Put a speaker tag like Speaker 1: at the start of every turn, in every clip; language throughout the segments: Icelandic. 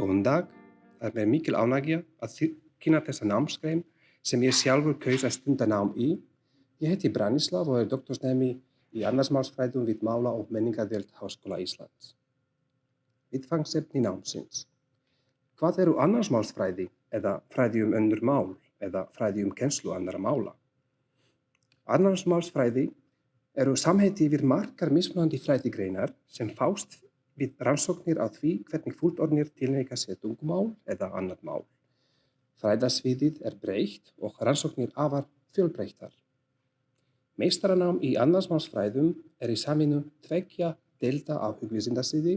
Speaker 1: Góðan dag, það er mér mikil ánægja að kynna þessa námsgrein sem ég sjálfur kaus að stunda nám í. Ég heiti Branislav og er doktorsnemi í annarsmálsfræðum við Mála- og menningardeild Háskóla Íslands. Viðfangsefni námsins. Hvað eru annarsmálsfræði eða fræði önnur mál eða fræði kennslu annarra mála? Annarsmálsfræði eru samheiti yfir margar mismunandi fræðigreinar sem fást við rannsóknir á því hvernig fullorðnir tilneika sér tungumál eða annað mál. Fræðasviðið er breitt og rannsóknir afar fjölbreyttar. Meistaranám í annarsmálsfræðum er í samvinnu tveggja deilda á hugvísindasviði,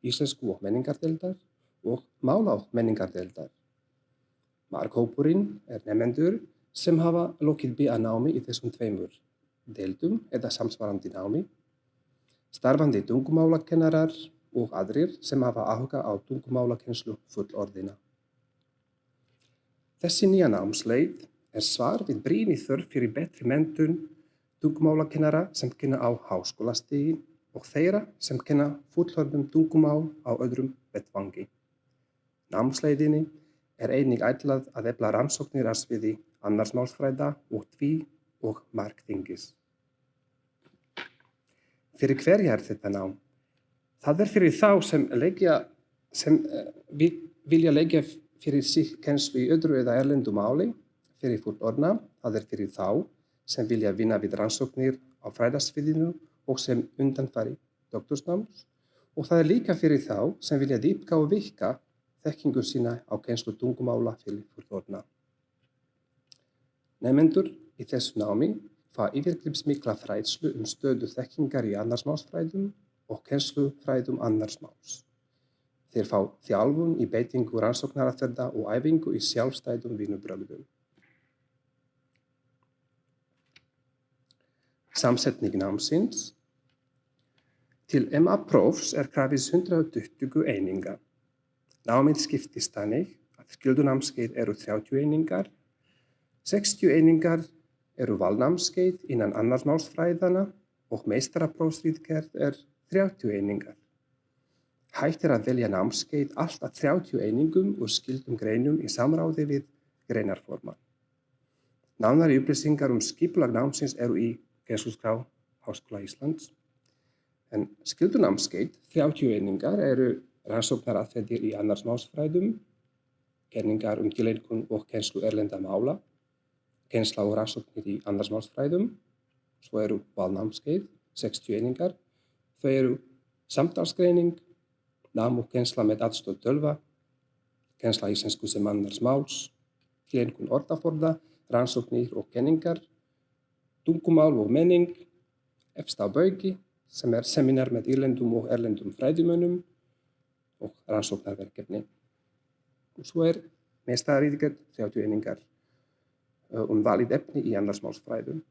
Speaker 1: íslensku og menningardeildar og mála- og menningardeildar. Markhópurinn er nemendur sem hafa lokið BA-námi í þessum tveimur deildum eða samsvarandi námi, starfandi tungumálakennarar og aðrir sem hafa áhuga á tungumálakennslu fullorðinna. Þessi nýja námsleið er svar við brýnni þörf fyrir betri menntun tungumálakennara sem kenna á háskólastigi og þeirra sem kenna fullorðnum tungumál á öðrum vettvangi. Námsleiðinni er einnig ætlað að efla rannsóknir á sviði annarsmálsfræða og tví- og margþingis. Fyrir hverja er þetta nám? Það er fyrir þá sem vilja leggja fyrir sig kennslu í öðru eða erlendu máli, fyrir fullorðna. Það er fyrir þá sem vilja vinna við rannsóknir á fræðasviðinu og sem undanfari doktorsnáms. Og það er líka fyrir þá sem vilja dýpka og víkka þekkingu sína á kennslu tungumála fyrir fullorðna. Nemendur í þessu námi fá yfirgripsmikla fræðslu stöðu þekkingar í annarsmálsfræðum og kennslufræðum annarsmáls. Þeir fá þjálfun í beitingu rannsóknaraðferða og æfingu í sjálfstæðum vinnubrögðum. Samsetning námsins. Til MA-prófs er krafist 120 eininga. Námið skiptist þannig að skyldunámskeið eru 30 einingar, 60 einingar eru valnámskeið innan annarsmálsfræðanna og meistaraprófsritgerð er 30 einingar. Hægt er að velja námskeið allt að 30 einingum úr skyldum greinum í samráði við greinarformann. Nánari upplýsingar skipulag námsins eru í kennsluskrá Háskóla Íslands. En skyldunámskeið 30 einingar eru rannsóknaraðferðir í annarsmálsfræðum, kenningar tileinkun og kennslu erlendra mála, kennsla og rannsóknir í annarsmálsfræðum, svo eru valnámskeið 60 einingar. Þau eru samtalsgreining, nám og kennsla með aðstoð tölva, kennsla íslensku sem annars máls, tileinkun orðaforða, rannsóknir og kenningar, tungumál og menning, efst á baugi sem er seminar með innlendum og erlendum fræðimönnum og rannsóknarverkefni. Og svo er meistararitgerð 30 einingar valið efni í annarsmálsfræðum.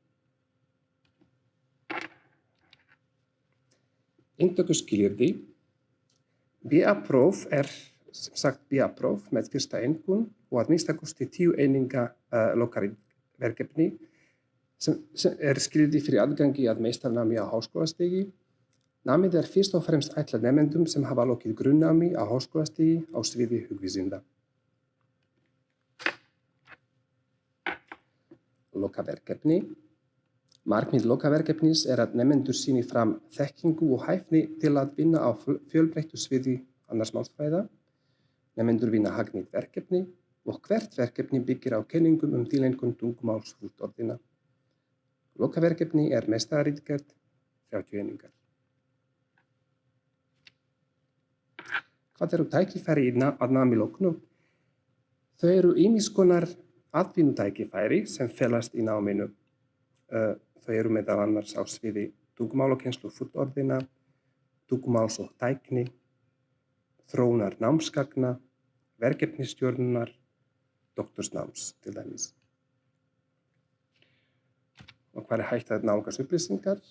Speaker 1: Inntökuskilyrði. BA-próf er sem sagt BA-próf með fyrsta einkunn og að minnsta kosti 10 eininga lokaritverkefni sem er skilyrði fyrir aðgangi að meistarnámi á háskólastigi. Námið er fyrst og fremst ætlað nemendum sem hafa lokið grunnnámi á háskólastigi á sviði hugvísinda. Lokaverkefni. Markmið lokaverkefnis er að nemendur sýni fram þekkingu og hæfni til að vinna á fjölbreyttu sviði annarsmálsfræða. Nemendur vinna hagnýtt verkefni og hvert verkefni byggir á kenningum tileinkun tungumáls fullorðinna. Lokaverkefni er meistararitgerð 30 einingar. Hvað eru tækifæri að námi loknu? Þau eru ýmiss konar atvinnutækifæri sem felast í náminu. Þau eru meðal annars á sviði tungumálakennslu fullorðinna, tungumáls og tækni, þróunar námsgagna, verkefnisstjórnunar, doktorsnáms til dæmis. Og hvað er hægt að nálgast upplýsingar?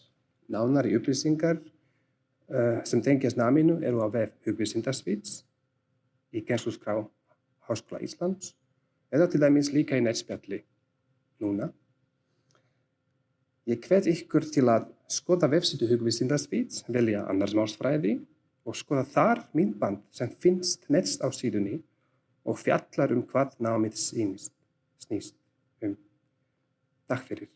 Speaker 1: Nánari upplýsingar sem tengjast náminu eru á vef hugvísindasviðs í kennsluskrá Háskóla Íslands eða til dæmis líka í netspjalli núna. Ég hvet ykkur til að skoða vefsíðu hugvísindasviðs, velja annarsmálsfræði og skoða þar myndband sem finnst neðst á síðunni og fjallar hvað námið snýst um. Takk fyrir.